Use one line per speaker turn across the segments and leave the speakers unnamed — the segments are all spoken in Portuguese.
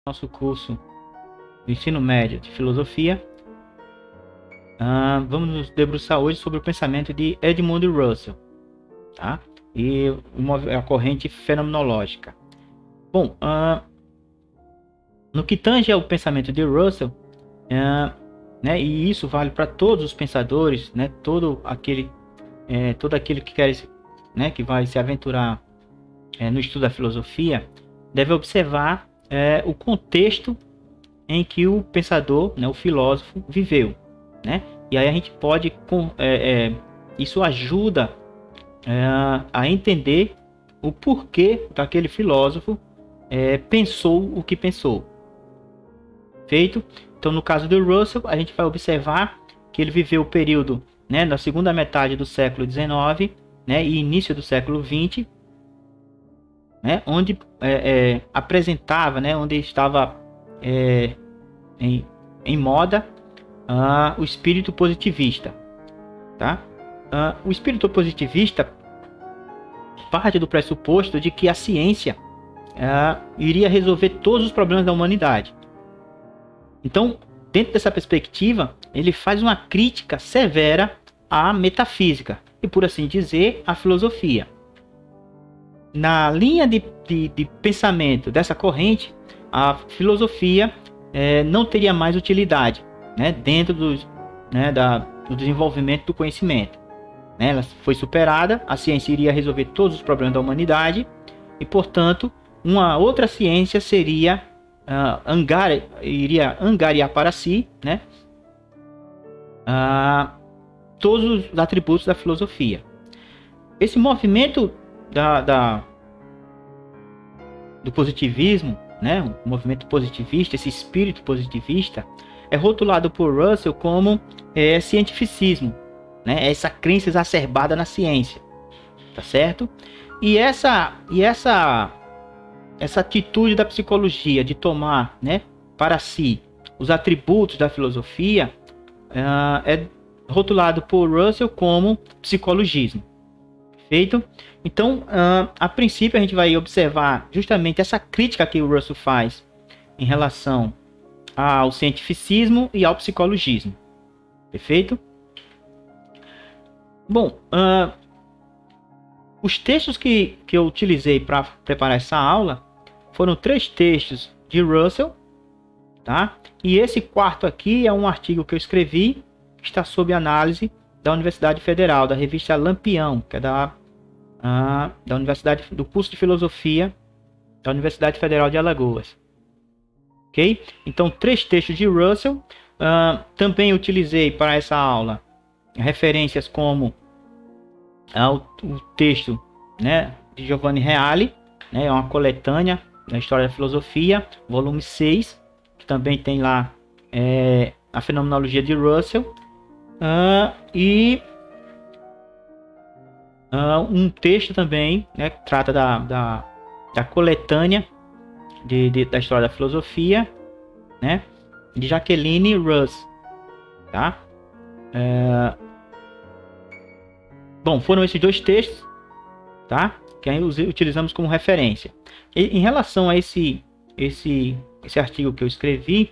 Nosso curso do ensino médio de filosofia. Vamos nos debruçar hoje sobre o pensamento de Edmund Russell, tá? E a corrente fenomenológica. Bom, no que tange ao pensamento de Russell, né, e isso vale para todos os pensadores, né, todo aquele que quer, né, que vai se aventurar no estudo da filosofia, deve observar o contexto em que o pensador, né, o filósofo, viveu, né? E aí a gente pode, isso ajuda a entender o porquê daquele filósofo pensou o que pensou. Feito? Então, no caso do Russell, a gente vai observar que ele viveu o período, né, na segunda metade do século XIX, né, e início do século XX, né, onde apresentava, né, onde estava em moda o espírito positivista, tá? O espírito positivista parte do pressuposto de que a ciência iria resolver todos os problemas da humanidade. Então, dentro dessa perspectiva, ele faz uma crítica severa à metafísica e, por assim dizer, à filosofia. Na linha de pensamento dessa corrente, a filosofia não teria mais utilidade, né, dentro do desenvolvimento do conhecimento. Né? Ela foi superada, a ciência iria resolver todos os problemas da humanidade e, portanto, uma outra ciência seria iria angariar para si, né, todos os atributos da filosofia. Esse movimento do positivismo, né, o movimento positivista, esse espírito positivista, é rotulado por Russell como cientificismo, né, essa crença exacerbada na ciência, tá certo? E essa atitude da psicologia de tomar, né, para si os atributos da filosofia é rotulado por Russell como psicologismo. Perfeito? Então, a princípio, a gente vai observar justamente essa crítica que o Russell faz em relação ao cientificismo e ao psicologismo. Perfeito? Bom, os textos que eu utilizei para preparar essa aula foram 3 textos de Russell, tá? E esse quarto aqui é um artigo que eu escrevi, que está sob análise da Universidade Federal, da revista Lampião, que é da Universidade, do curso de Filosofia da Universidade Federal de Alagoas. Ok? Então, 3 textos de Russell. Também utilizei para essa aula referências como o texto, né, de Giovanni Reale, né, é uma coletânea da História da Filosofia, volume 6, que também tem lá a Fenomenologia de Russell, e um texto também, né, que trata da coletânea da História da Filosofia, né, de Jacqueline Russ, tá? Bom, foram esses 2 textos, tá, que aí utilizamos como referência. E, em relação a esse artigo que eu escrevi,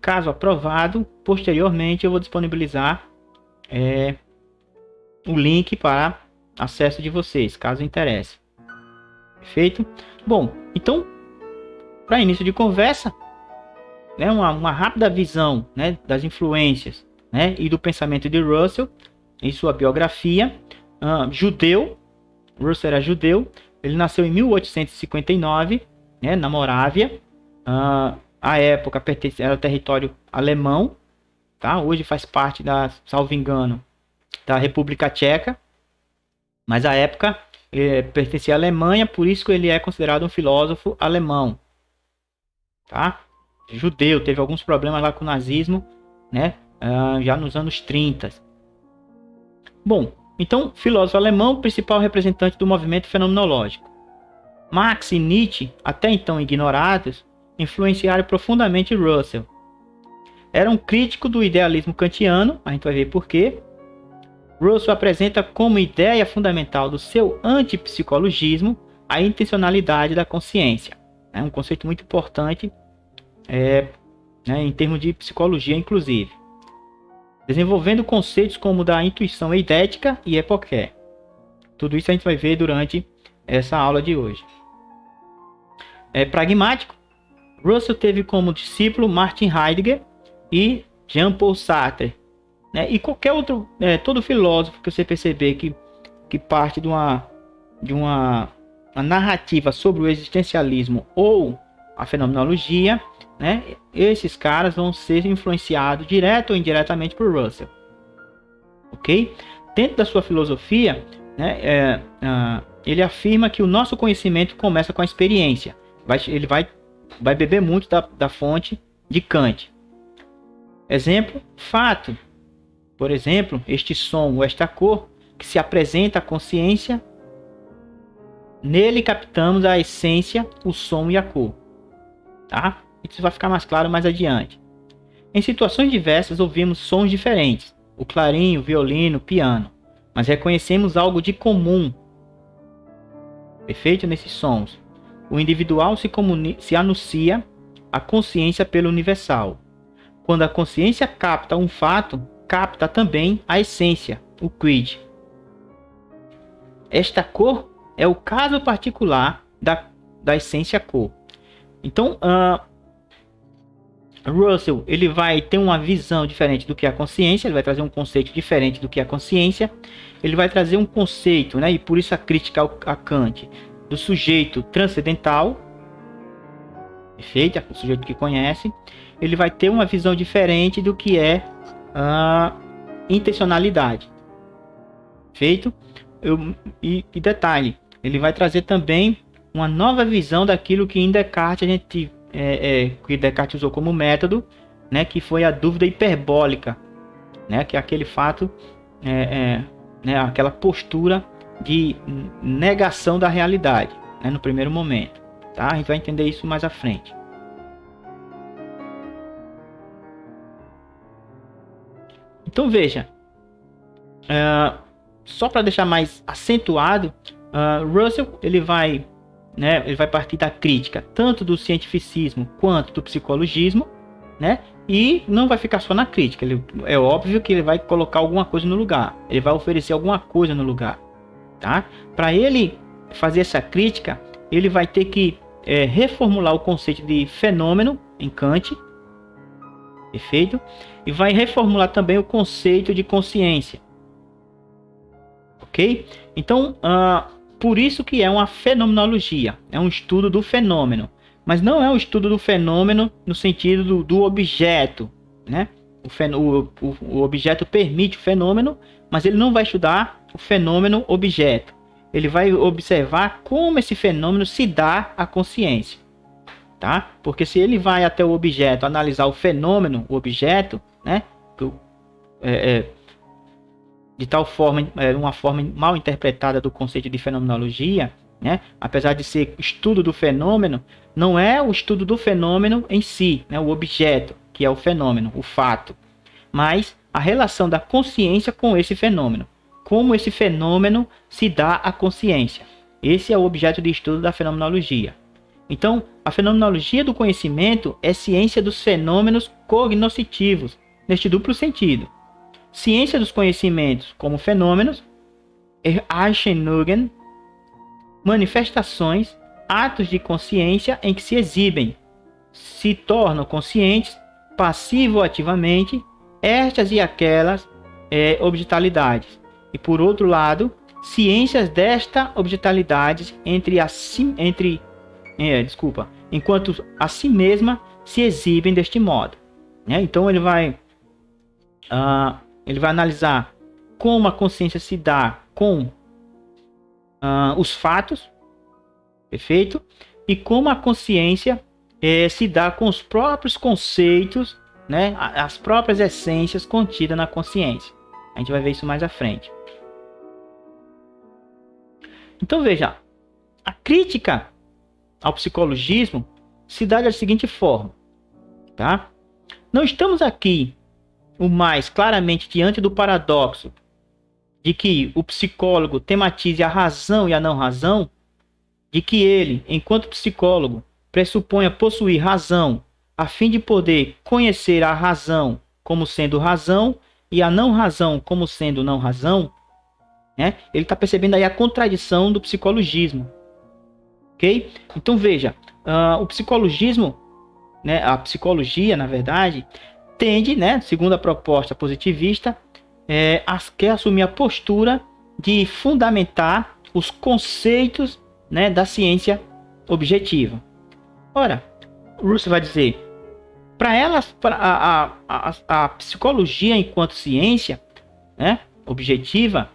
caso aprovado, posteriormente eu vou disponibilizar o link para acesso de vocês, caso interesse. Perfeito? Bom, então, para início de conversa, né, uma rápida visão, né, das influências, né, e do pensamento de Russell em sua biografia. Judeu, Russell era judeu, ele nasceu em 1859, né, na Morávia. À época era o território alemão, tá? Hoje faz parte salvo engano, da República Tcheca, mas à época pertencia à Alemanha, por isso que ele é considerado um filósofo alemão, tá? Judeu, teve alguns problemas lá com o nazismo, né, já nos anos 30. Bom, então, filósofo alemão, principal representante do movimento fenomenológico. Marx e Nietzsche, até então ignorados, influenciaram profundamente Russell. Era um crítico do idealismo kantiano, a gente vai ver por quê. Russell apresenta como ideia fundamental do seu antipsicologismo a intencionalidade da consciência. É um conceito muito importante né, em termos de psicologia, inclusive. Desenvolvendo conceitos como da intuição eidética e epoché. Tudo isso a gente vai ver durante essa aula de hoje. Pragmático. Russell teve como discípulo Martin Heidegger e Jean-Paul Sartre, né? E qualquer outro, todo filósofo que você perceber que parte de uma narrativa sobre o existencialismo ou a fenomenologia, né? Esses caras vão ser influenciados direto ou indiretamente por Russell, ok? Dentro da sua filosofia, né, ele afirma que o nosso conhecimento começa com a experiência. Ele vai beber muito da fonte de Kant. Exemplo, fato. Por exemplo, este som ou esta cor que se apresenta à consciência, nele captamos a essência, o som e a cor. Tá? Isso vai ficar mais claro mais adiante. Em situações diversas ouvimos sons diferentes, o clarim, o violino, o piano, mas reconhecemos algo de comum. Perfeito nesses sons. O individual se anuncia à consciência pelo universal. Quando a consciência capta um fato, capta também a essência, o quid. Esta cor é o caso particular da essência cor. Então, Russell ele vai ter uma visão diferente do que a consciência, ele vai trazer um conceito diferente do que a consciência, ele vai trazer um conceito, né, e por isso a crítica a Kant, do sujeito transcendental, perfeito, o sujeito que conhece, ele vai ter uma visão diferente do que é a intencionalidade. Feito? E detalhe, ele vai trazer também uma nova visão daquilo que em Descartes a gente que Descartes usou como método, né, que foi a dúvida hiperbólica, né, que é aquele fato, né, aquela postura de negação da realidade, né, no primeiro momento. Tá? A gente vai entender isso mais à frente. Então veja, só para deixar mais acentuado, Russell ele vai partir da crítica tanto do cientificismo quanto do psicologismo, né? E não vai ficar só na crítica. É óbvio que ele vai colocar alguma coisa no lugar. Ele vai oferecer alguma coisa no lugar, tá? Para ele fazer essa crítica, ele vai ter que reformular o conceito de fenômeno em Kant, perfeito? E vai reformular também o conceito de consciência, ok? Então, por isso que é uma fenomenologia, é um estudo do fenômeno, mas não é um estudo do fenômeno no sentido do objeto, né? O objeto permite o fenômeno, mas ele não vai estudar o fenômeno objeto. Ele vai observar como esse fenômeno se dá à consciência, tá? Porque se ele vai até o objeto, analisar o fenômeno, o objeto, né? De tal forma, uma forma mal interpretada do conceito de fenomenologia, né? Apesar de ser estudo do fenômeno, não é o estudo do fenômeno em si, né? O objeto, que é o fenômeno, o fato, mas a relação da consciência com esse fenômeno. Como esse fenômeno se dá à consciência. Esse é o objeto de estudo da fenomenologia. Então, a fenomenologia do conhecimento é ciência dos fenômenos cognoscitivos, neste duplo sentido. Ciência dos conhecimentos como fenômenos, Erscheinungen, manifestações, atos de consciência em que se exibem, se tornam conscientes, passivo ou ativamente, estas e aquelas objetalidades. E por outro lado, ciências desta objetalidade enquanto a si mesma se exibem deste modo. Então ele vai analisar como a consciência se dá com os fatos, perfeito? E como a consciência se dá com os próprios conceitos, né? As próprias essências contidas na consciência. A gente vai ver isso mais à frente. Então veja, a crítica ao psicologismo se dá da seguinte forma, tá? Não estamos aqui o mais claramente diante do paradoxo de que o psicólogo tematize a razão e a não razão, de que ele, enquanto psicólogo, pressuponha possuir razão a fim de poder conhecer a razão como sendo razão e a não razão como sendo não razão, né? Ele está percebendo aí a contradição do psicologismo, ok? Então veja, o psicologismo, né, a psicologia, na verdade, tende, né, segundo a proposta positivista, quer assumir a postura de fundamentar os conceitos, né, da ciência objetiva. Ora, Russell vai dizer, para elas, a psicologia enquanto ciência, né, objetiva,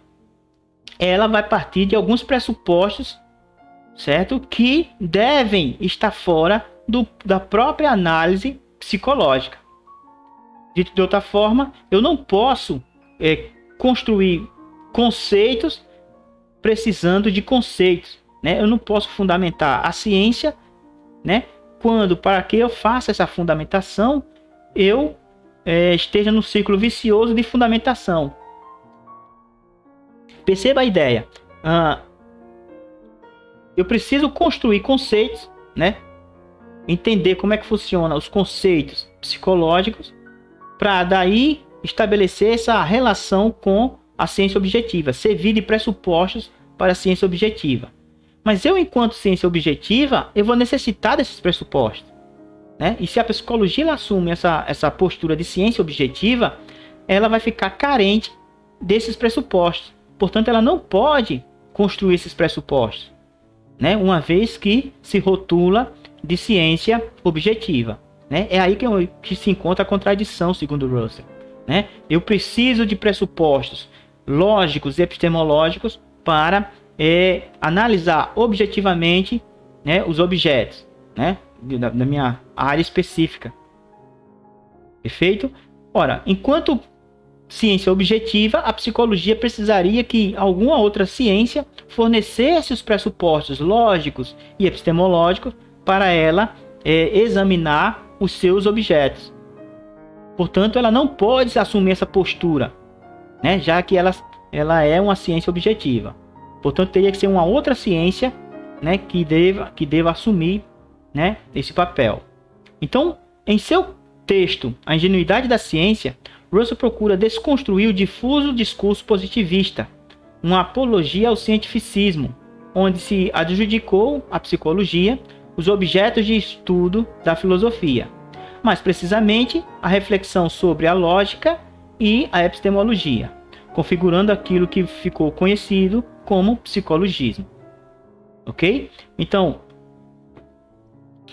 ela vai partir de alguns pressupostos, certo, que devem estar fora da própria análise psicológica. Dito de outra forma, eu não posso construir conceitos precisando de conceitos, né? Eu não posso fundamentar a ciência, né, quando, para que eu faça essa fundamentação, eu esteja no ciclo vicioso de fundamentação. Perceba a ideia. Eu preciso construir conceitos, né? Entender como é que funciona os conceitos psicológicos, para daí estabelecer essa relação com a ciência objetiva, servir de pressupostos para a ciência objetiva. Mas eu, enquanto ciência objetiva, eu vou necessitar desses pressupostos, né? E se a psicologia ela assume essa postura de ciência objetiva, ela vai ficar carente desses pressupostos. Portanto, ela não pode construir esses pressupostos, né? Uma vez que se rotula de ciência objetiva, né? É aí que se encontra a contradição, segundo Russell, né? Eu preciso de pressupostos lógicos e epistemológicos para analisar objetivamente, né, os objetos, né, da minha área específica. Perfeito? Ora, enquanto ciência objetiva, a psicologia precisaria que alguma outra ciência fornecesse os pressupostos lógicos e epistemológicos para ela examinar os seus objetos. Portanto, ela não pode assumir essa postura, né, já que ela é uma ciência objetiva. Portanto, teria que ser uma outra ciência, né, que deva assumir, né, esse papel. Então, em seu texto, A Ingenuidade da Ciência, Russell procura desconstruir o difuso discurso positivista, uma apologia ao cientificismo, onde se adjudicou à psicologia os objetos de estudo da filosofia, mais precisamente a reflexão sobre a lógica e a epistemologia, configurando aquilo que ficou conhecido como psicologismo. Ok? Então,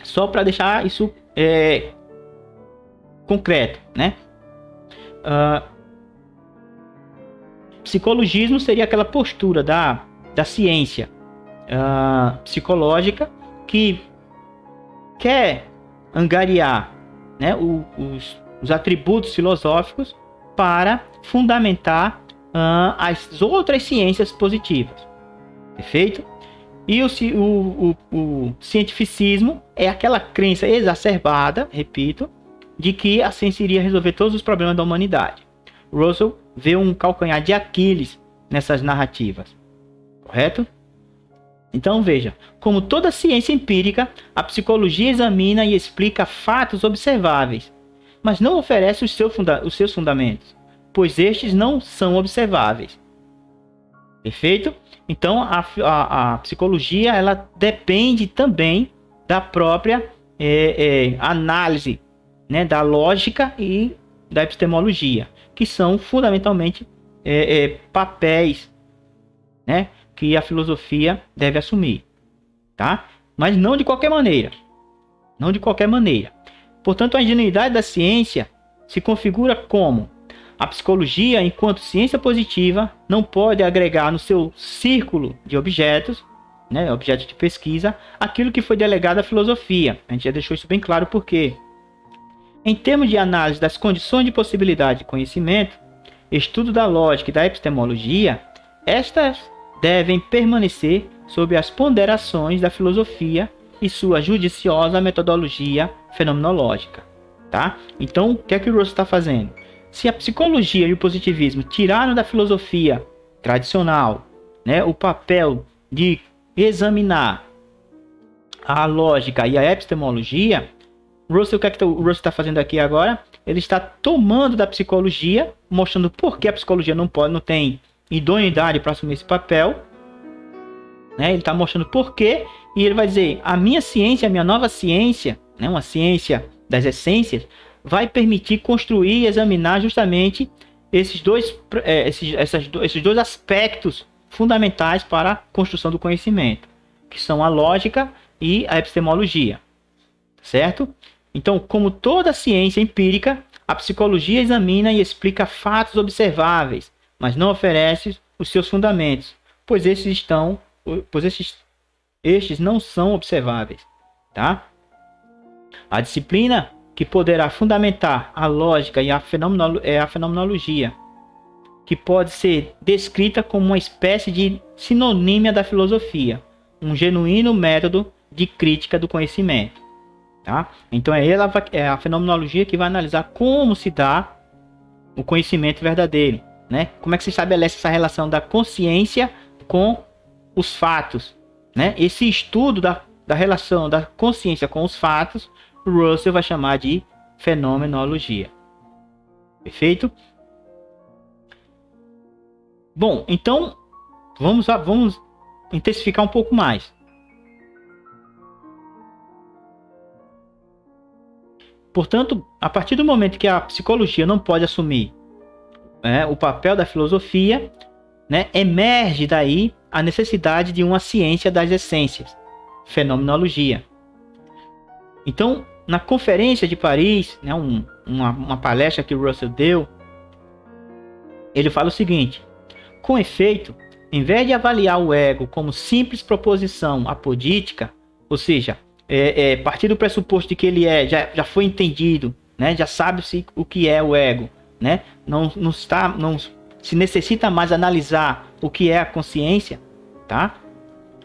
só para deixar isso concreto, né? Psicologismo seria aquela postura da ciência psicológica que quer angariar, né, os atributos filosóficos para fundamentar as outras ciências positivas. Perfeito? E o cientificismo é aquela crença exacerbada, repito, de que a ciência iria resolver todos os problemas da humanidade. Russell vê um calcanhar de Aquiles nessas narrativas. Correto? Então veja, como toda ciência empírica, a psicologia examina e explica fatos observáveis, mas não oferece os seus fundamentos, pois estes não são observáveis. Perfeito? Então a psicologia ela depende também da própria análise, né, da lógica e da epistemologia, que são fundamentalmente papéis, né, que a filosofia deve assumir, tá? Mas não de qualquer maneira. Não de qualquer maneira. Portanto, a ingenuidade da ciência se configura como a psicologia, enquanto ciência positiva, não pode agregar no seu círculo de objetos, né, objetos de pesquisa, aquilo que foi delegado à filosofia. A gente já deixou isso bem claro porque, em termos de análise das condições de possibilidade de conhecimento, estudo da lógica e da epistemologia, estas devem permanecer sob as ponderações da filosofia e sua judiciosa metodologia fenomenológica. Tá? Então, o que é que o Russell está fazendo? Se a psicologia e o positivismo tiraram da filosofia tradicional, né, o papel de examinar a lógica e a epistemologia, Russell, o que é que o Russell está fazendo aqui agora? Ele está tomando da psicologia, mostrando por que a psicologia não tem idoneidade para assumir esse papel, né? Ele está mostrando por quê, e ele vai dizer, a minha ciência, a minha nova ciência, né? Uma ciência das essências, vai permitir construir e examinar justamente esses dois aspectos fundamentais para a construção do conhecimento, que são a lógica e a epistemologia, certo? Então, como toda ciência empírica, a psicologia examina e explica fatos observáveis, mas não oferece os seus fundamentos, pois estes não são observáveis, tá? A disciplina que poderá fundamentar a lógica e a fenomenologia, que pode ser descrita como uma espécie de sinonímia da filosofia, um genuíno método de crítica do conhecimento. Tá? Então é a fenomenologia que vai analisar como se dá o conhecimento verdadeiro, né? Como é que se estabelece essa relação da consciência com os fatos, né? Esse estudo da relação da consciência com os fatos, Russell vai chamar de fenomenologia. Perfeito? Bom, então vamos intensificar um pouco mais. Portanto, a partir do momento que a psicologia não pode assumir o papel da filosofia, né, emerge daí a necessidade de uma ciência das essências, fenomenologia. Então, na Conferência de Paris, né, uma palestra que o Russell deu, ele fala o seguinte: com efeito, em vez de avaliar o ego como simples proposição apodítica, ou seja, partir do pressuposto de que ele já foi entendido, né, já sabe-se o que é o ego, né, não se necessita mais analisar o que é a consciência, tá?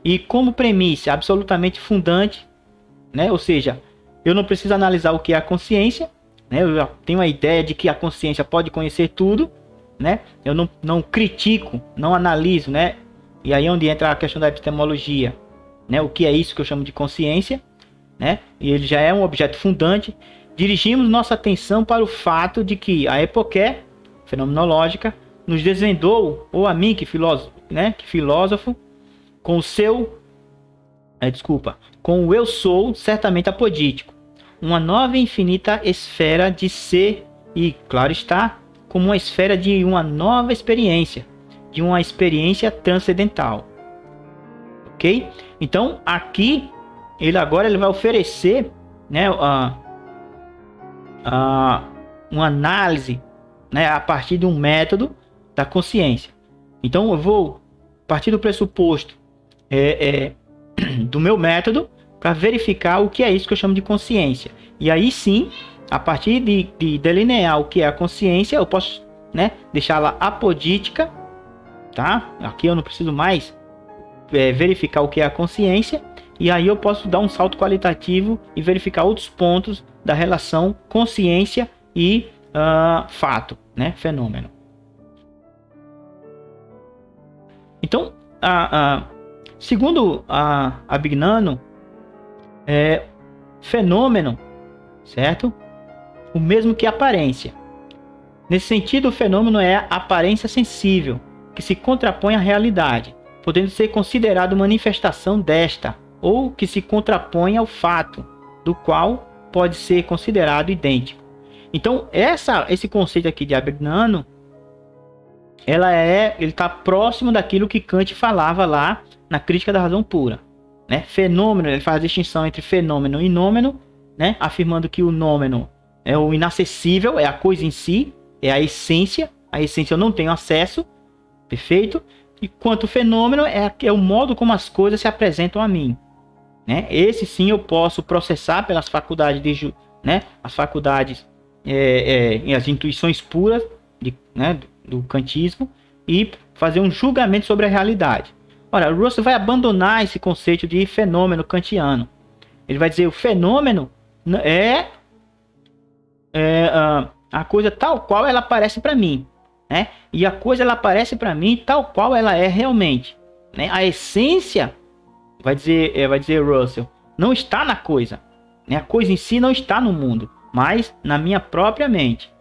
E como premissa absolutamente fundante, né, ou seja, eu não preciso analisar o que é a consciência, né, eu já tenho a ideia de que a consciência pode conhecer tudo, né, eu não critico, não analiso, né, e aí é onde entra a questão da epistemologia, né, o que é isso que eu chamo de consciência, né, e ele já é um objeto fundante. Dirigimos nossa atenção para o fato de que a epoqué fenomenológica nos desvendou, ou a mim, que filósofo, com o eu sou certamente apodítico, uma nova e infinita esfera de ser, e, claro está, como uma esfera de uma nova experiência, de uma experiência transcendental. Ok? Então, aqui, ele vai oferecer, né, uma análise, né, a partir de um método da consciência. Então, eu vou partir do pressuposto do meu método para verificar o que é isso que eu chamo de consciência. E aí sim, a partir de delinear o que é a consciência, eu posso, né, deixá-la apodítica, tá? Aqui eu não preciso mais verificar o que é a consciência, e aí eu posso dar um salto qualitativo e verificar outros pontos da relação consciência e fato, né, fenômeno. Então, segundo a Bignano, fenômeno, certo? O mesmo que aparência. Nesse sentido, o fenômeno é a aparência sensível, que se contrapõe à realidade, podendo ser considerado manifestação desta, ou que se contrapõe ao fato, do qual pode ser considerado idêntico. Então, esse conceito aqui de Abignano, ele está próximo daquilo que Kant falava lá na Crítica da Razão Pura, né? Fenômeno, ele faz a distinção entre fenômeno e nômeno, né? Afirmando que o nômeno é o inacessível, é a coisa em si, é a essência eu não tenho acesso, perfeito? E quanto o fenômeno é o modo como as coisas se apresentam a mim, né? Esse sim eu posso processar pelas faculdades as faculdades e as intuições puras do kantismo e fazer um julgamento sobre a realidade. Ora, Russell vai abandonar esse conceito de fenômeno kantiano. Ele vai dizer o fenômeno é a coisa tal qual ela aparece para mim, né? E a coisa ela aparece para mim tal qual ela é realmente, né? A essência, vai dizer Russell, não está na coisa, né? A coisa em si não está no mundo, mas na minha própria mente.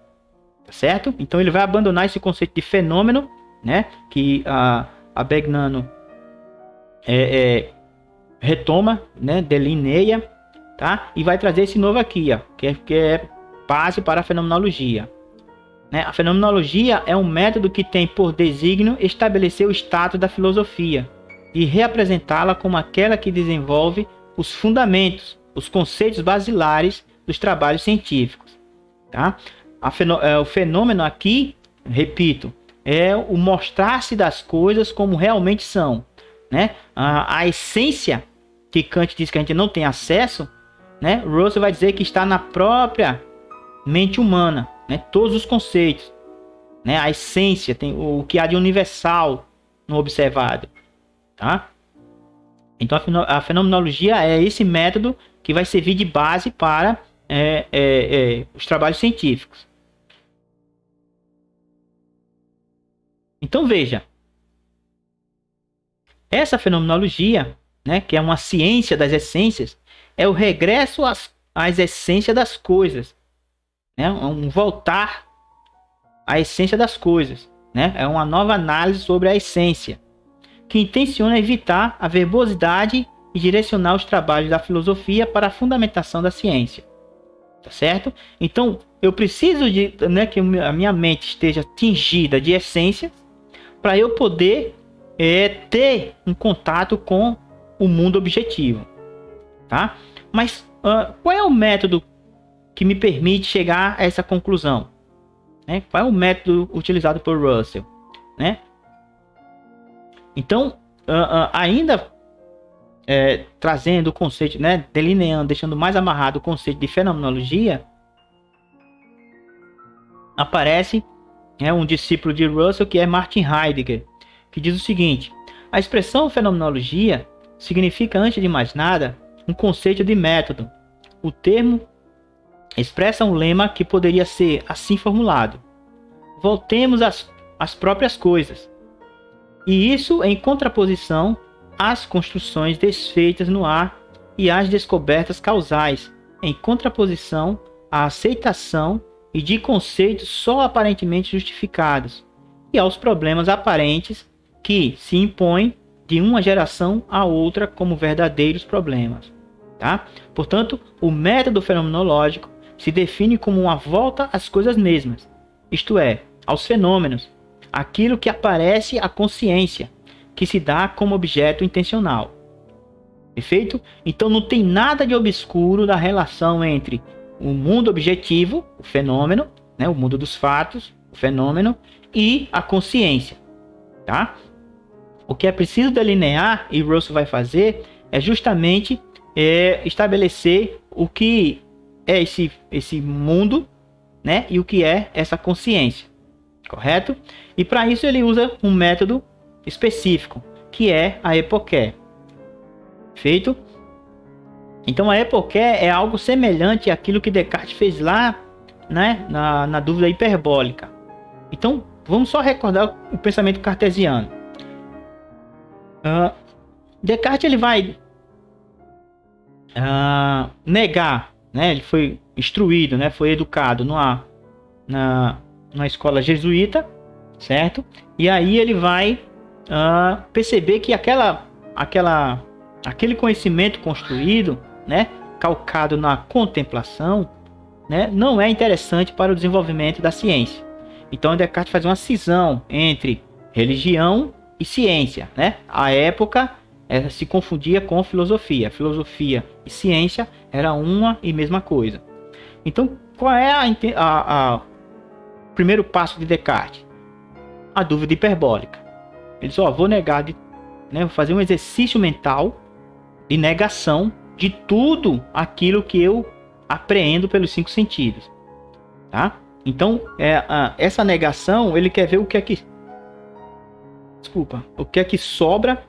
Tá certo? Então ele vai abandonar esse conceito de fenômeno, né? Que a Begnano retoma, né? Delineia, tá? E vai trazer esse novo aqui, ó, que é base para a fenomenologia. Né? A fenomenologia é um método que tem por desígnio estabelecer o status da filosofia e reapresentá-la como aquela que desenvolve os fundamentos, os conceitos basilares dos trabalhos científicos. Tá? O fenômeno aqui, repito, é o mostrar-se das coisas como realmente são. Né? A essência que Kant diz que a gente não tem acesso, né? Russell vai dizer que está na própria mente humana, né? Todos os conceitos, né? A essência, tem o que há de universal no observado. Tá? Então a fenomenologia é esse método que vai servir de base para os trabalhos científicos. Então veja, essa fenomenologia, né, que é uma ciência das essências, é o regresso às essências das coisas, né, um voltar à essência das coisas, né, é uma nova análise sobre a essência, que intenciona evitar a verbosidade e direcionar os trabalhos da filosofia para a fundamentação da ciência. Tá certo? Então, eu preciso de, né, que a minha mente esteja tingida de essência para eu poder ter um contato com o mundo objetivo. Tá? Mas qual é o método que me permite chegar a essa conclusão? Né? Qual é o método utilizado por Russell? Né? Então, ainda trazendo o conceito, né, delineando, deixando mais amarrado o conceito de fenomenologia, aparece um discípulo de Russell, que é Martin Heidegger, que diz o seguinte: a expressão fenomenologia significa, antes de mais nada, um conceito de método. O termo expressa um lema que poderia ser assim formulado: voltemos às próprias coisas. E isso em contraposição às construções desfeitas no ar e às descobertas causais, em contraposição à aceitação e de conceitos só aparentemente justificados, e aos problemas aparentes que se impõem de uma geração a outra como verdadeiros problemas. Tá? Portanto, o método fenomenológico se define como uma volta às coisas mesmas, isto é, aos fenômenos, aquilo que aparece à consciência, que se dá como objeto intencional. Perfeito? Então não tem nada de obscuro da relação entre o mundo objetivo, o fenômeno, né, o mundo dos fatos, o fenômeno, e a consciência. Tá? O que é preciso delinear, e Russell vai fazer, é justamente estabelecer o que é esse mundo, né, e o que é essa consciência. Correto? E para isso ele usa um método específico, que é a epoqué. Feito? Então a epoqué é algo semelhante àquilo que Descartes fez lá, né, na dúvida hiperbólica. Então vamos só recordar o pensamento cartesiano. Descartes ele vai negar, né, ele foi instruído, né, foi educado na escola jesuíta, certo? E aí ele vai perceber que aquele conhecimento construído, né, calcado na contemplação, né, não é interessante para o desenvolvimento da ciência. Então Descartes faz uma cisão entre religião e ciência, né? À época se confundia com filosofia. Filosofia e ciência era uma e mesma coisa. Então, qual é o primeiro passo de Descartes? A dúvida hiperbólica. Ele diz: vou negar, vou fazer um exercício mental de negação de tudo aquilo que eu apreendo pelos 5 sentidos. Tá? Então, essa negação, ele quer ver o que é que sobra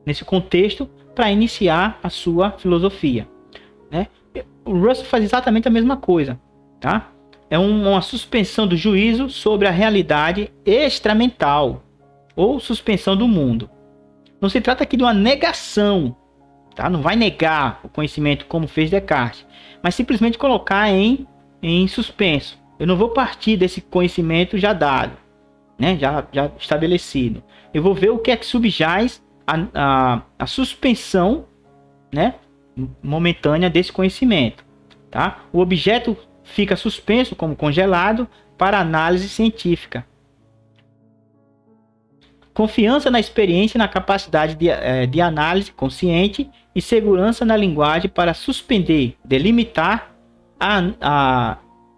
nesse contexto para iniciar a sua filosofia. Né? O Russell faz exatamente a mesma coisa. Tá? É uma suspensão do juízo sobre a realidade extramental, ou suspensão do mundo. Não se trata aqui de uma negação tá? Não vai negar o conhecimento como fez Descartes, mas simplesmente colocar em suspenso. Eu não vou partir desse conhecimento já dado, né? Já estabelecido. Eu vou ver o que é que subjaz a suspensão, né? Momentânea desse conhecimento, tá? O objeto fica suspenso como congelado para análise científica. Confiança na experiência e na capacidade de análise consciente e segurança na linguagem para suspender, delimitar,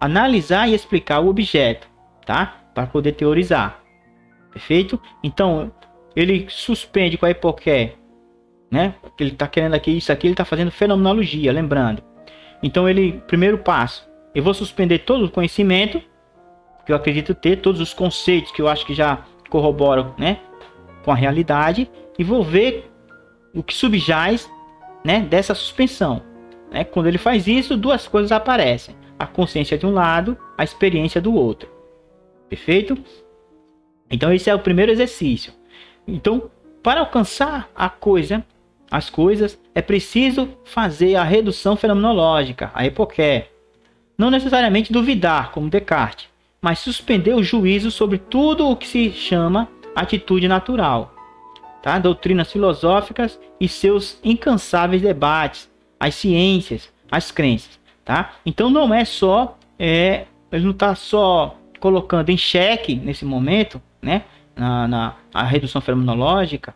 analisar e explicar o objeto, tá? Para poder teorizar. Perfeito? Então, ele suspende com a hipoqué, né? Ele está querendo aqui, isso aqui ele está fazendo fenomenologia, lembrando. Então, primeiro passo, eu vou suspender todo o conhecimento que eu acredito ter, todos os conceitos que eu acho que já corroboram, né, com a realidade, e vou ver o que subjaz, né, dessa suspensão, né? Quando ele faz isso, duas coisas aparecem: a consciência de um lado, a experiência do outro. Perfeito? Então esse é o primeiro exercício. Então, para alcançar as coisas, é preciso fazer a redução fenomenológica, a hipoqué. Não necessariamente duvidar, como Descartes, mas suspender o juízo sobre tudo o que se chama atitude natural, tá? Doutrinas filosóficas e seus incansáveis debates, as ciências, as crenças, tá? Então não é só, ele não está só colocando em xeque nesse momento, né? A redução fenomenológica,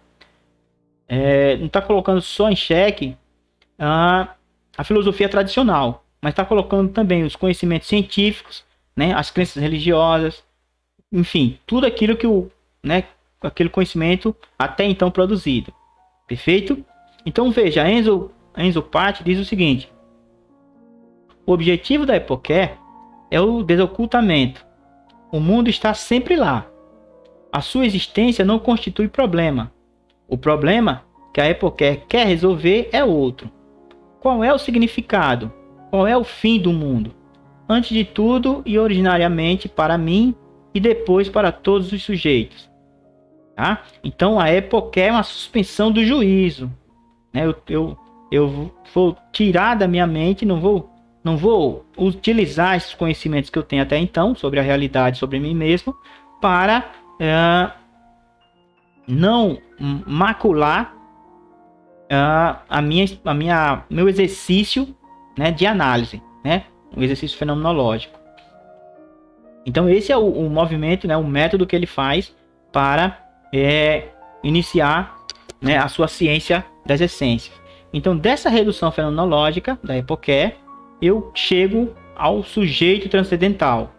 não está colocando só em xeque a filosofia tradicional, mas está colocando também os conhecimentos científicos, né? As crenças religiosas, enfim, tudo aquilo que aquele conhecimento até então produzido. Perfeito? Então veja, Enzo Patti diz o seguinte: o objetivo da hipoqué é o desocultamento. O mundo está sempre lá. A sua existência não constitui problema. O problema que a hipoqué quer resolver é outro. Qual é o significado? Qual é o fim do mundo? Antes de tudo e originariamente para mim e depois para todos os sujeitos. Tá? Então a hipoqué é uma suspensão do juízo, né? Eu vou tirar da minha mente, não vou utilizar esses conhecimentos que eu tenho até então sobre a realidade, sobre mim mesmo, para não macular meu exercício, né, de análise, né, um exercício fenomenológico. Então esse é o movimento, né, o método que ele faz para iniciar, né, a sua ciência das essências. Então dessa redução fenomenológica da hipoqué, eu chego ao sujeito transcendental,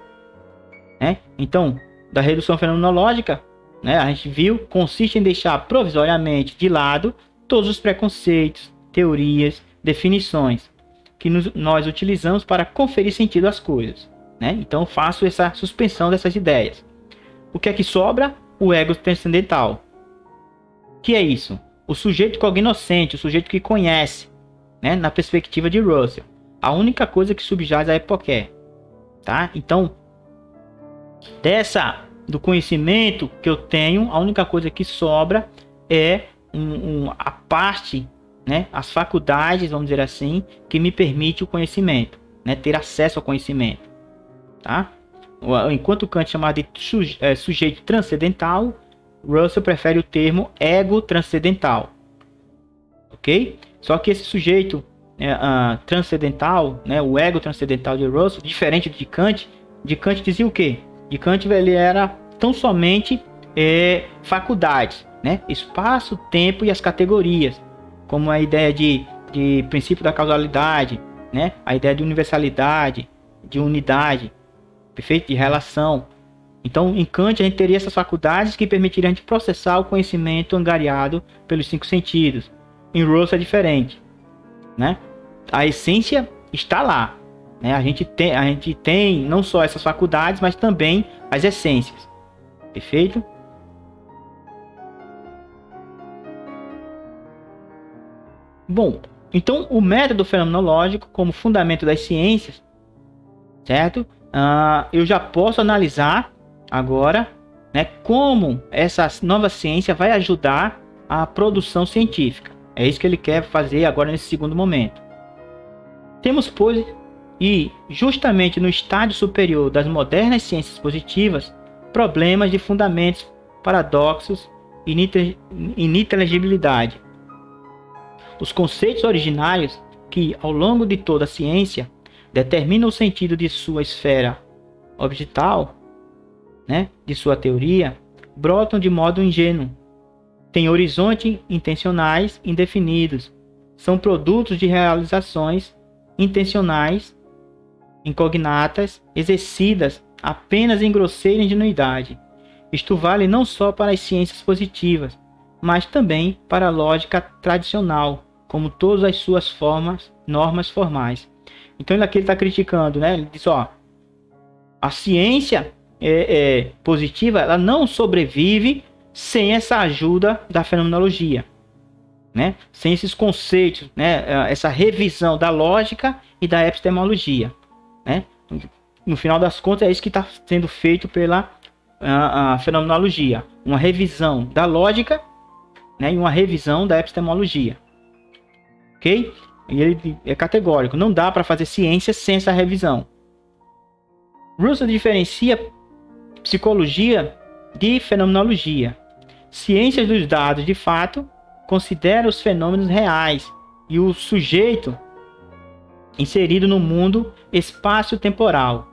né? Então da redução fenomenológica, né, a gente viu, consiste em deixar provisoriamente de lado todos os preconceitos, teorias, definições que nós utilizamos para conferir sentido às coisas, né? Então faço essa suspensão dessas ideias. O que é que sobra? O ego transcendental. Que é isso? O sujeito cognoscente, o sujeito que conhece, né, na perspectiva de Russell. A única coisa que subjaz a hipoqué, tá? Então, do conhecimento que eu tenho, a única coisa que sobra é a parte, né, as faculdades, vamos dizer assim, que me permite o conhecimento, né, ter acesso ao conhecimento, tá? Enquanto Kant chamava de sujeito transcendental, Russell prefere o termo ego transcendental, ok? Só que esse sujeito transcendental, né, o ego transcendental de Russell, diferente de Kant dizia o quê? De Kant ele era tão somente faculdades, né? Espaço, tempo e as categorias, como a ideia de princípio da causalidade, né? A ideia de universalidade, de unidade, perfeito? De relação. Então, em Kant, a gente teria essas faculdades que permitiriam a gente processar o conhecimento angariado pelos 5 sentidos. Em Russell é diferente, né? A essência está lá, né? A gente tem não só essas faculdades, mas também as essências. Perfeito? Bom, então o método fenomenológico como fundamento das ciências, certo? Eu já posso analisar agora, né, como essa nova ciência vai ajudar a produção científica. É isso que ele quer fazer agora nesse segundo momento. Temos, pois, e justamente no estágio superior das modernas ciências positivas, problemas de fundamentos, paradoxos e ininteligibilidade. Os conceitos originários que, ao longo de toda a ciência, determinam o sentido de sua esfera objetal, né, de sua teoria, brotam de modo ingênuo. Têm horizontes intencionais indefinidos. São produtos de realizações intencionais, incognatas, exercidas apenas em grosseira ingenuidade. Isto vale não só para as ciências positivas, mas também para a lógica tradicional, como todas as suas normas formais. Então aqui ele está criticando, né? Ele diz, a ciência positiva, ela não sobrevive sem essa ajuda da fenomenologia, né? Sem esses conceitos, né? Essa revisão da lógica e da epistemologia, né? No final das contas, é isso que está sendo feito pela a fenomenologia, uma revisão da lógica, né? E uma revisão da epistemologia, ok? E ele é categórico, não dá para fazer ciência sem essa revisão. Russell diferencia psicologia de fenomenologia. Ciências dos dados, de fato, considera os fenômenos reais e o sujeito inserido no mundo espaço-temporal.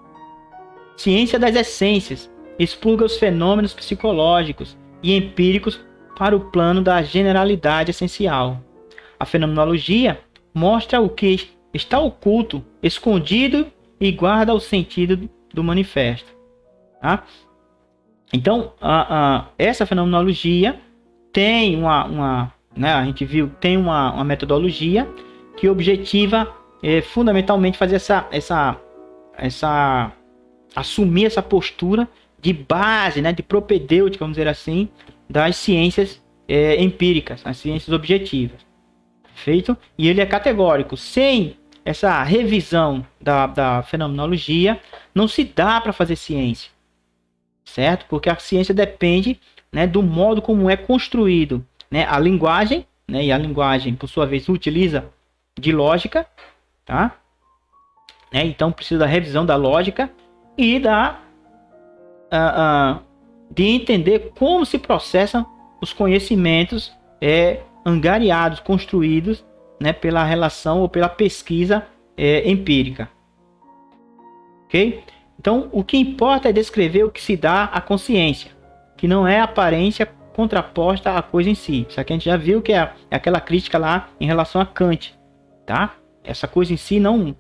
Ciência das essências expurga os fenômenos psicológicos e empíricos para o plano da generalidade essencial. A fenomenologia mostra o que está oculto, escondido e guarda o sentido do manifesto. Tá? Então, essa fenomenologia tem né, a gente viu, tem uma metodologia que objetiva fundamentalmente fazer assumir essa postura de base, né, de propedêutica, vamos dizer assim, das ciências empíricas, as ciências objetivas. Feito? E ele é categórico. Sem essa revisão da fenomenologia, não se dá para fazer ciência. Certo? Porque a ciência depende, né, do modo como é construído, né, a linguagem, né, e a linguagem, por sua vez, utiliza de lógica, tá? Então precisa da revisão da lógica e de entender como se processam os conhecimentos angariados, construídos, né, pela relação ou pela pesquisa empírica. Ok? Então, o que importa é descrever o que se dá à consciência, que não é a aparência contraposta à coisa em si. Isso aqui a gente já viu que é aquela crítica lá em relação a Kant, tá? Essa coisa em si não,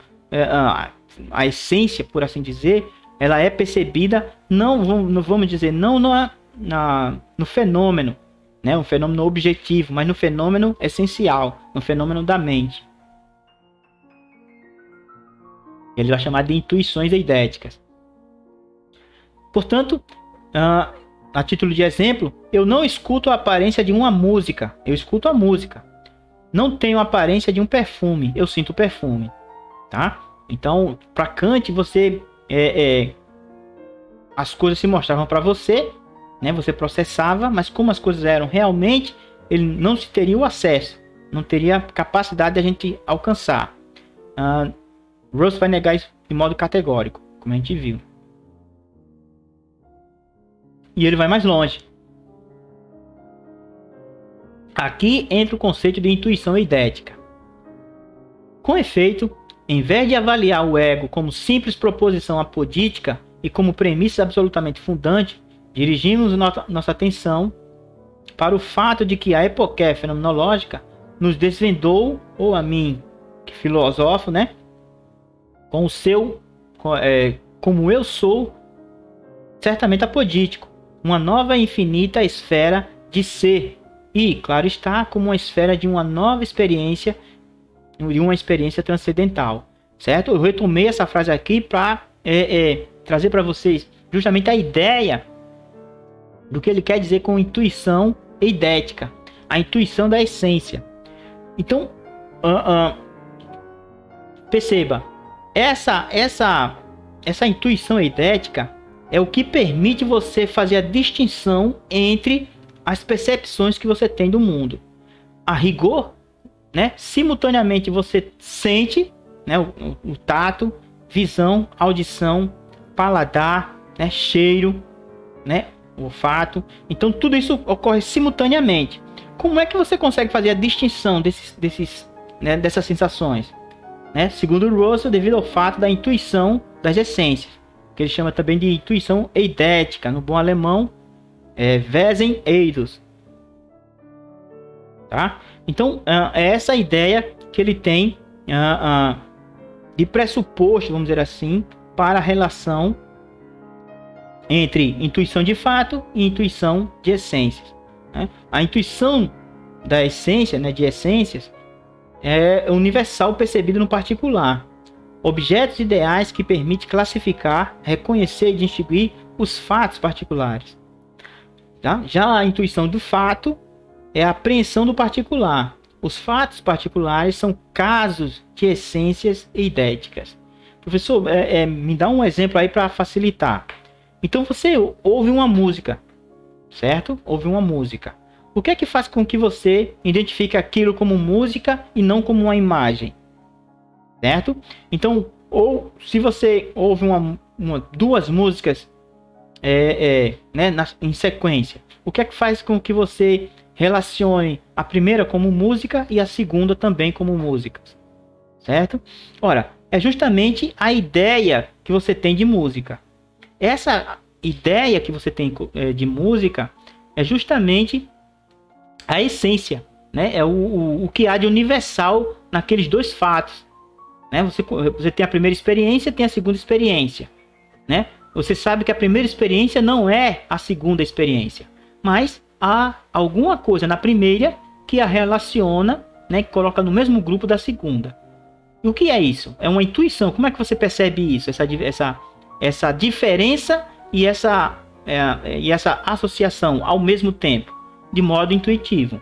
a essência, por assim dizer, ela é percebida não vamos dizer não no fenômeno, né? Um fenômeno objetivo, mas no fenômeno essencial, no fenômeno da mente. Ele vai chamar de intuições eidéticas. Portanto, a título de exemplo, eu não escuto a aparência de uma música, eu escuto a música. Não tenho a aparência de um perfume, eu sinto o perfume, tá? Então, para Kant, você as coisas se mostravam para você, né? Você processava, mas como as coisas eram realmente, ele não se teria o acesso, não teria capacidade de a gente alcançar. Russell vai negar isso de modo categórico, como a gente viu. E ele vai mais longe. Aqui entra o conceito de intuição eidética. Com efeito, em vez de avaliar o ego como simples proposição apodítica e como premissa absolutamente fundante, dirigimos nossa atenção para o fato de que a epoqué fenomenológica nos desvendou, ou a mim, que filosofo, né, com o seu, como eu sou, certamente apodítico, uma nova e infinita esfera de ser, e, claro está, como uma esfera de uma nova experiência, de uma experiência transcendental, certo? Eu retomei essa frase aqui para trazer para vocês justamente a ideia do que ele quer dizer com intuição eidética, a intuição da essência. Então, perceba, essa intuição eidética é o que permite você fazer a distinção entre as percepções que você tem do mundo. A rigor, né, simultaneamente você sente, né, o tato, visão, audição, paladar, né, cheiro, né, olfato. Então tudo isso ocorre simultaneamente. Como é que você consegue fazer a distinção né, dessas sensações? Né? Segundo Russell, devido ao fato da intuição das essências, que ele chama também de intuição eidética, no bom alemão, Wesen Eidos. Tá? Então, é essa ideia que ele tem de pressuposto, vamos dizer assim, para a relação entre intuição de fato e intuição de essências. Né? A intuição da essência, né, de essências, é universal percebido no particular. Objetos ideais que permitem classificar, reconhecer e distinguir os fatos particulares. Tá? Já a intuição do fato é a apreensão do particular. Os fatos particulares são casos de essências eidéticas. Professor, me dá um exemplo aí para facilitar. Então você ouve uma música, certo? Ouve uma música. O que é que faz com que você identifique aquilo como música e não como uma imagem? Certo? Então, ou se você ouve duas músicas né, em sequência, o que é que faz com que você relacione a primeira como música e a segunda também como música? Certo? Ora, é justamente a ideia que você tem de música. Essa ideia que você tem de música é justamente a essência, né? É o que há de universal naqueles dois fatos, né? Você tem a primeira experiência, tem a segunda experiência, né? Você sabe que a primeira experiência não é a segunda experiência, mas há alguma coisa na primeira que a relaciona, né? Que coloca no mesmo grupo da segunda. E o que é isso? É uma intuição. Como é que você percebe isso? Essa diferença e essa associação ao mesmo tempo, de modo intuitivo.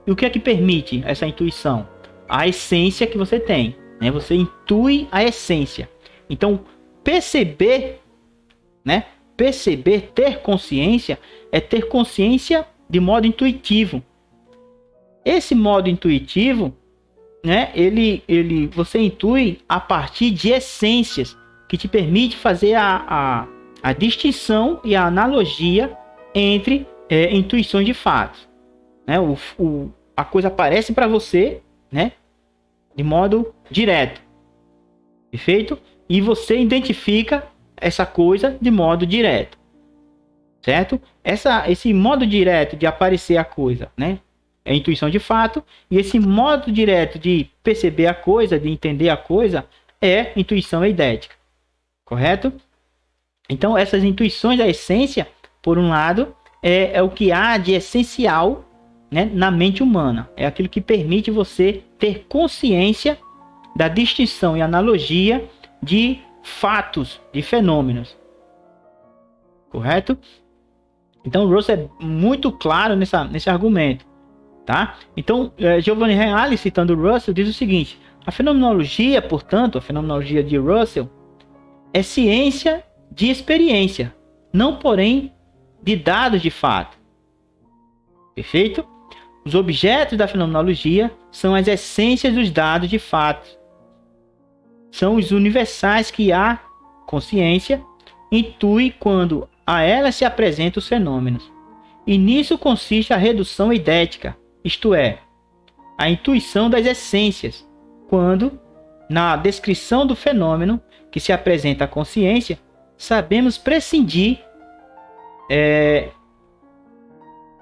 E o que é que permite essa intuição? A essência que você tem, né? Você intui a essência. Então, perceber, né? Perceber, ter consciência, é ter consciência de modo intuitivo. Esse modo intuitivo, né? Você intui a partir de essências que te permite fazer a distinção e a analogia entre intuições de fatos, né? A coisa aparece para você, né, de modo direto, perfeito? E você identifica essa coisa de modo direto, certo? Esse modo direto de aparecer a coisa, né, é intuição de fato, e esse modo direto de perceber a coisa, de entender a coisa, é intuição eidética, correto? Então, essas intuições da essência, por um lado, é o que há de essencial, né, na mente humana. É aquilo que permite você ter consciência da distinção e analogia de fatos, de fenômenos. Correto? Então, Russell é muito claro nesse argumento. Tá? Então, Giovanni Reale, citando Russell, diz o seguinte: a fenomenologia, portanto, a fenomenologia de Russell, é ciência de experiência, não, porém, de dados de fato. Perfeito? Os objetos da fenomenologia são as essências dos dados de fato. São os universais que a consciência intui quando a ela se apresentam os fenômenos. E nisso consiste a redução eidética, isto é, a intuição das essências, quando, na descrição do fenômeno que se apresenta à consciência, sabemos prescindir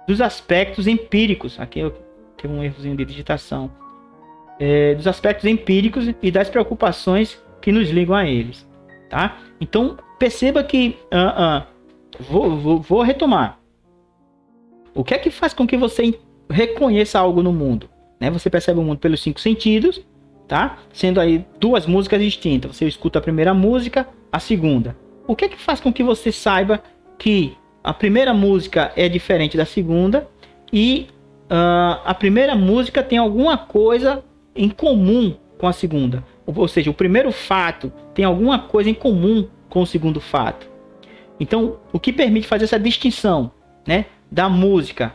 dos aspectos empíricos. Aqui eu tenho um errozinho de digitação. Dos aspectos empíricos e das preocupações que nos ligam a eles. Tá? Então, perceba que... vou retomar. O que é que faz com que você reconheça algo no mundo? Né? Você percebe o mundo pelos 5 sentidos, tá? Sendo aí 2 músicas distintas. Você escuta a primeira música, a segunda. O que é que faz com que você saiba que a primeira música é diferente da segunda e a primeira música tem alguma coisa em comum com a segunda? Ou seja, o primeiro fato tem alguma coisa em comum com o segundo fato. Então, o que permite fazer essa distinção, né, da música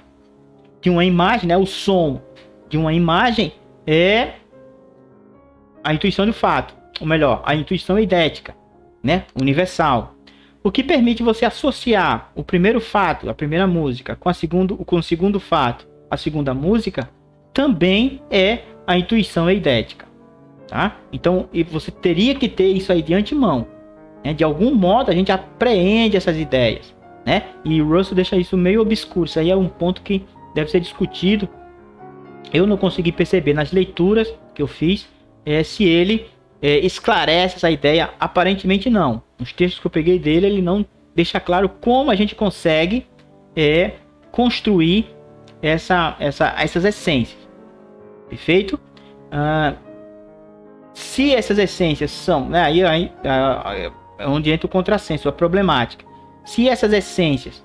de uma imagem, né, o som de uma imagem, é a intuição do fato, ou melhor, a intuição eidética, né, universal, o que permite você associar o primeiro fato, a primeira música, com o segundo fato, a segunda música, também é a intuição eidética, tá? Então, você teria que ter isso aí de antemão, né? De algum modo a gente apreende essas ideias, né? E o Russell deixa isso meio obscuro. Isso aí é um ponto que deve ser discutido. Eu não consegui perceber nas leituras que eu fiz se ele esclarece essa ideia. Aparentemente não. Nos textos que eu peguei dele, ele não deixa claro como a gente consegue construir essas essências. Perfeito? Se essas essências são, né, aí é onde entra o contrassenso, a problemática. Se essas essências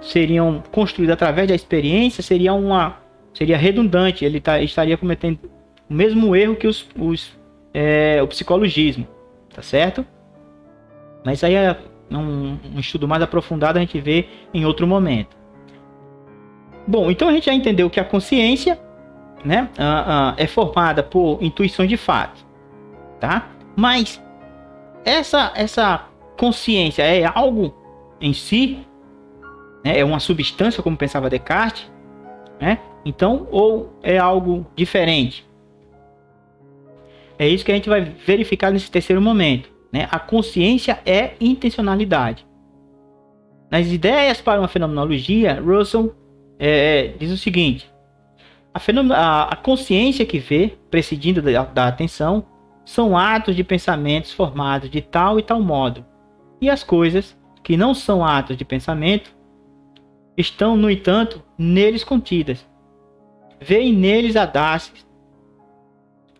seriam construídas através da experiência, seria redundante. Ele estaria cometendo o mesmo erro que o psicologismo, tá certo? Mas isso aí é um estudo mais aprofundado, a gente vê em outro momento. Bom, então a gente já entendeu que a consciência, né, é formada por intuições de fato, tá? Mas essa consciência é algo em si, né? É uma substância, como pensava Descartes, né? Então, ou é algo diferente? É isso que a gente vai verificar nesse terceiro momento, né? A consciência é intencionalidade. Nas ideias para uma fenomenologia, Russell diz o seguinte: a consciência que vê, precedindo da atenção, são atos de pensamentos formados de tal e tal modo. E as coisas que não são atos de pensamento estão, no entanto, neles contidas. Veem neles a dar-se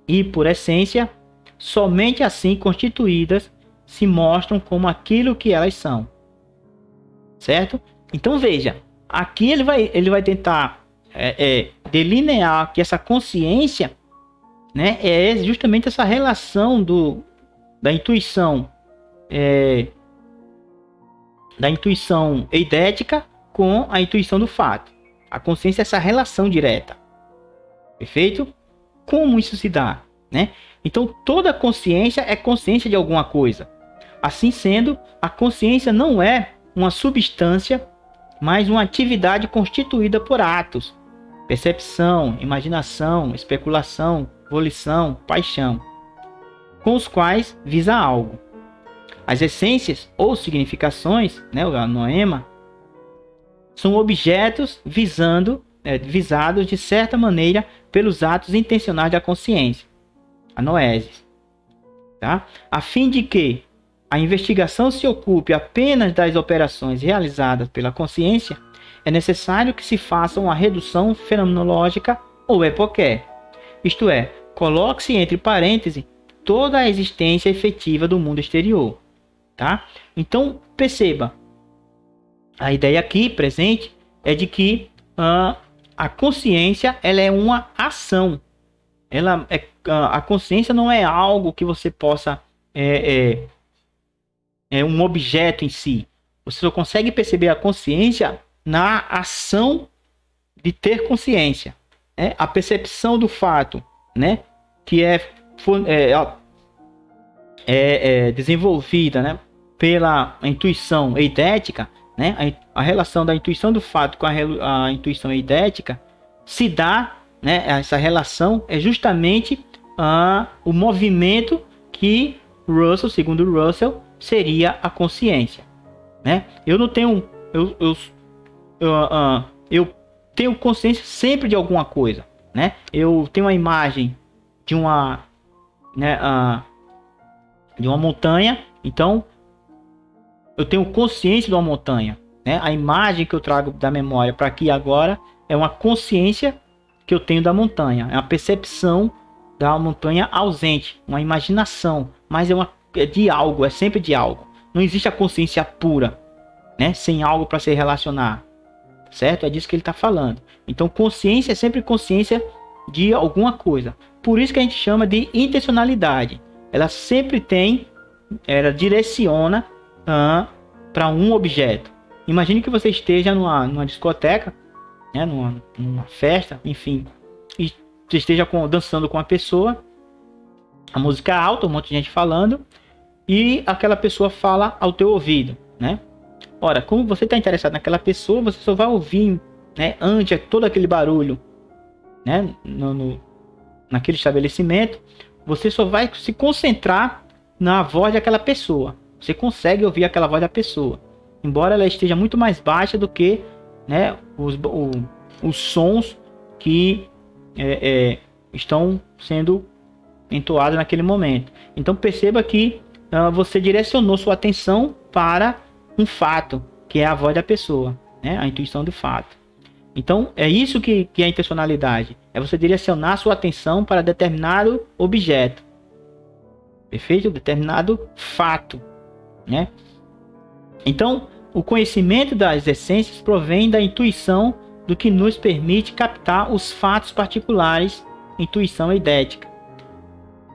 e, por essência, somente assim constituídas se mostram como aquilo que elas são. Certo? Então veja, aqui ele vai tentar delinear que essa consciência, né, é justamente essa relação da intuição eidética com a intuição do fato. A consciência é essa relação direta. Perfeito? Como isso se dá, né? Então toda consciência é consciência de alguma coisa. Assim sendo, a consciência não é uma substância, mas uma atividade constituída por atos: percepção, imaginação, especulação, volição, paixão, com os quais visa algo. As essências ou significações, né, o noema, são objetos visados de certa maneira pelos atos intencionais da consciência, a noesis, tá? A fim de que a investigação se ocupe apenas das operações realizadas pela consciência, é necessário que se faça uma redução fenomenológica ou epoqué. Isto é, coloque-se entre parênteses toda a existência efetiva do mundo exterior, tá? Então, perceba, a ideia aqui presente é de que a consciência, ela é uma ação. A consciência não é algo que você possa um objeto em si. Você só consegue perceber a consciência na ação de ter consciência. A percepção do fato, né, que é desenvolvida, né, pela intuição eidética, né, a relação da intuição do fato com a intuição eidética se dá, né, essa relação é justamente o movimento que Russell, segundo Russell, seria a consciência, né? Eu não tenho, eu tenho consciência sempre de alguma coisa, né? Eu tenho uma imagem de uma montanha, então eu tenho consciência de uma montanha, né? A imagem que eu trago da memória para aqui agora é uma consciência que eu tenho da montanha, é uma percepção da montanha ausente, uma imaginação, mas é de algo, é sempre de algo. Não existe a consciência pura, né? Sem algo para se relacionar, certo? É disso que ele está falando. Então, consciência é sempre consciência de alguma coisa. Por isso que a gente chama de intencionalidade. Ela sempre ela direciona para um objeto. Imagine que você esteja numa discoteca, né? numa festa, enfim, e você esteja dançando com a pessoa, a música é alta, um monte de gente falando, e aquela pessoa fala ao teu ouvido, né? Ora, como você está interessado naquela pessoa, você só vai ouvir, né, ante todo aquele barulho, né, naquele estabelecimento, você só vai se concentrar na voz daquela pessoa. Você consegue ouvir aquela voz da pessoa, embora ela esteja muito mais baixa do que, né, os sons que estão sendo entoados naquele momento. Então perceba que você direcionou sua atenção para um fato, que é a voz da pessoa, né, a intuição do fato. Então é isso que é a intencionalidade, é você direcionar sua atenção para determinado objeto, perfeito? Determinado fato, né? Então o conhecimento das essências provém da intuição, do que nos permite captar os fatos particulares, intuição eidética,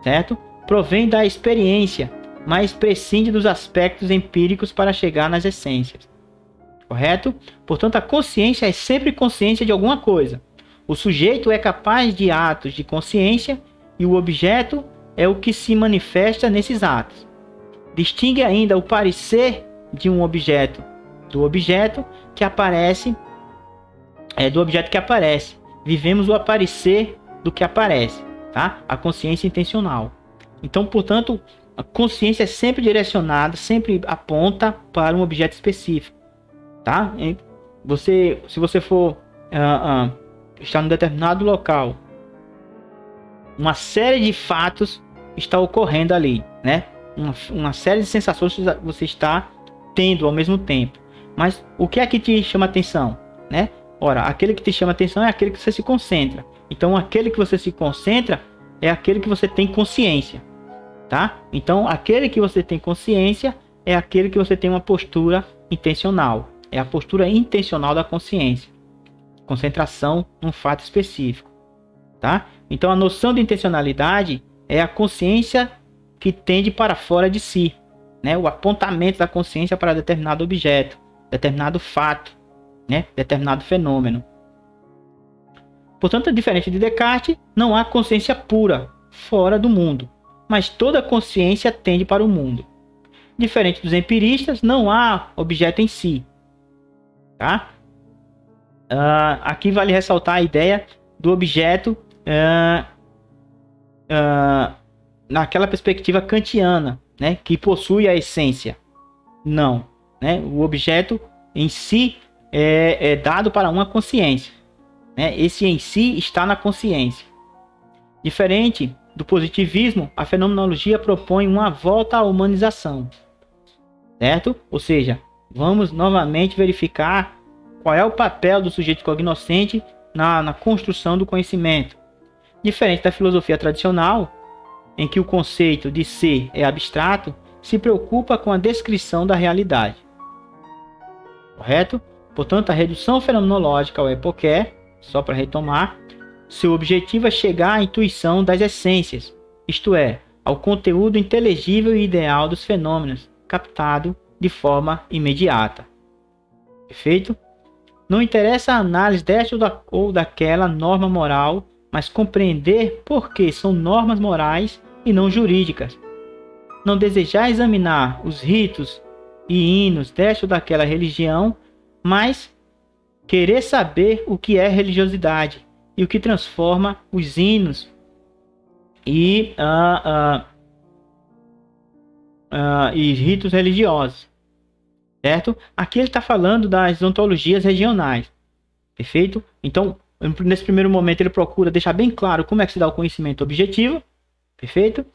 certo? Provém da experiência, mas prescinde dos aspectos empíricos para chegar nas essências, correto? Portanto, a consciência é sempre consciência de alguma coisa. O sujeito é capaz de atos de consciência e o objeto é o que se manifesta nesses atos. Distingue ainda o parecer de um objeto do objeto que aparece, do objeto que aparece. Vivemos o aparecer do que aparece, tá? A consciência intencional. Então, portanto, a consciência é sempre direcionada, sempre aponta para um objeto específico, tá? Se você for estar em um determinado local, uma série de fatos está ocorrendo ali, né? Uma série de sensações você está tendo ao mesmo tempo. Mas o que é que te chama atenção, né? Ora, aquele que te chama atenção é aquele que você se concentra. Então, aquele que você se concentra é aquele que você tem consciência, tá? Então, aquele que você tem consciência é aquele que você tem uma postura intencional. É a postura intencional da consciência. Concentração num fato específico, tá? Então, a noção de intencionalidade é a consciência que tende para fora de si, né? O apontamento da consciência para determinado objeto, determinado fato, né? Determinado fenômeno. Portanto, diferente de Descartes, não há consciência pura fora do mundo, mas toda consciência tende para o mundo. Diferente dos empiristas, não há objeto em si, tá? Aqui vale ressaltar a ideia do objeto naquela perspectiva kantiana, né, que possui a essência. Não, né? O objeto em si é dado para uma consciência, né? Esse em si está na consciência. Diferente do positivismo, a fenomenologia propõe uma volta à humanização, certo? Ou seja, vamos novamente verificar qual é o papel do sujeito cognoscente na construção do conhecimento. Diferente da filosofia tradicional, em que o conceito de ser é abstrato, se preocupa com a descrição da realidade. Correto? Portanto, a redução fenomenológica ao epoqué, só para retomar, seu objetivo é chegar à intuição das essências, isto é, ao conteúdo inteligível e ideal dos fenômenos, captado de forma imediata. Perfeito? Não interessa a análise desta ou daquela norma moral, mas compreender por que são normas morais e não jurídicas. Não desejar examinar os ritos e hinos desta ou daquela religião, mas querer saber o que é religiosidade e o que transforma os hinos e ritos religiosos, certo? Aqui ele está falando das ontologias regionais, perfeito? Então, nesse primeiro momento ele procura deixar bem claro como é que se dá o conhecimento objetivo, perfeito?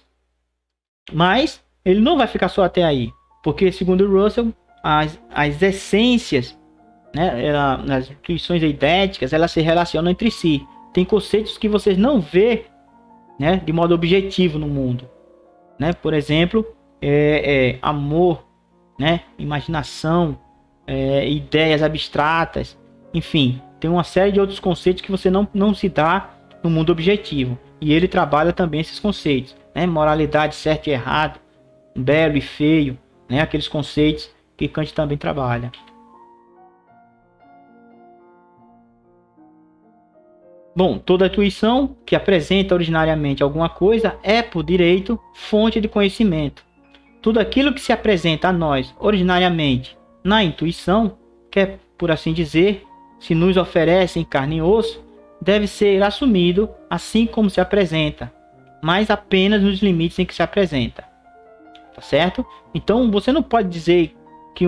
Mas ele não vai ficar só até aí, porque segundo Russell, as essências, né, as intuições eidéticas, elas se relacionam entre si. Tem conceitos que vocês não vê, né, de modo objetivo no mundo, né? Por exemplo, amor, né, imaginação, ideias abstratas, enfim, tem uma série de outros conceitos que você não se dá no mundo objetivo. E ele trabalha também esses conceitos, né? Moralidade, certo e errado, belo e feio, né? Aqueles conceitos que Kant também trabalha. Bom, toda intuição que apresenta originariamente alguma coisa é, por direito, fonte de conhecimento. Tudo aquilo que se apresenta a nós originariamente na intuição, que é, por assim dizer, se nos oferece em carne e osso, deve ser assumido assim como se apresenta, mas apenas nos limites em que se apresenta. Tá certo? Então você não pode dizer que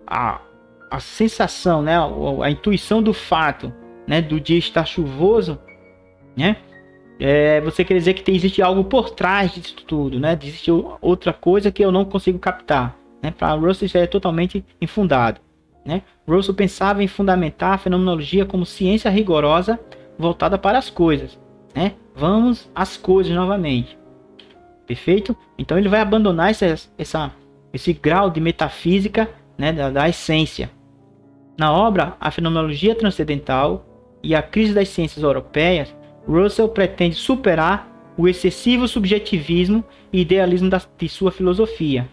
a sensação, né, a intuição do fato, né, do dia estar chuvoso, né, você quer dizer que existe algo por trás disso tudo, né? Existe outra coisa que eu não consigo captar, né? Para Russell isso é totalmente infundado, né? Russell pensava em fundamentar a fenomenologia como ciência rigorosa voltada para as coisas, né? Vamos às coisas novamente, perfeito? Então ele vai abandonar esse grau de metafísica, né, da essência. Na obra A Fenomenologia Transcendental e a Crise das Ciências Europeias, Russell pretende superar o excessivo subjetivismo e idealismo de sua filosofia.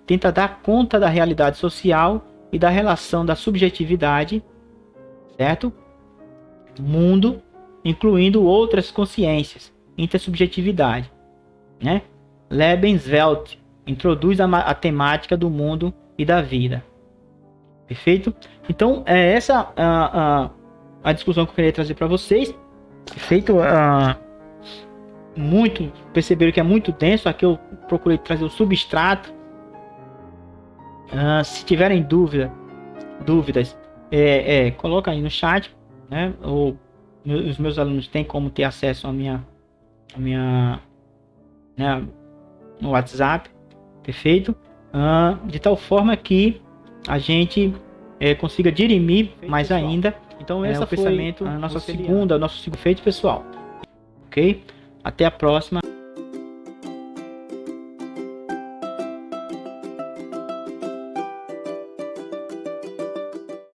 Tenta dar conta da realidade social e da relação da subjetividade, certo? Mundo, incluindo outras consciências, intersubjetividade, né? Lebenswelt introduz a temática do mundo e da vida. Perfeito? Então, essa a discussão que eu queria trazer para vocês. Perfeito? Perceberam que é muito denso. Aqui eu procurei trazer o substrato. Se tiverem dúvidas, coloca aí no chat, né? Os meus alunos têm como ter acesso à minha né, no WhatsApp, perfeito? De tal forma que a gente consiga dirimir mais pessoal. Ainda. Então esse foi o pensamento, nosso segundo feito, pessoal. Ok? Até a próxima.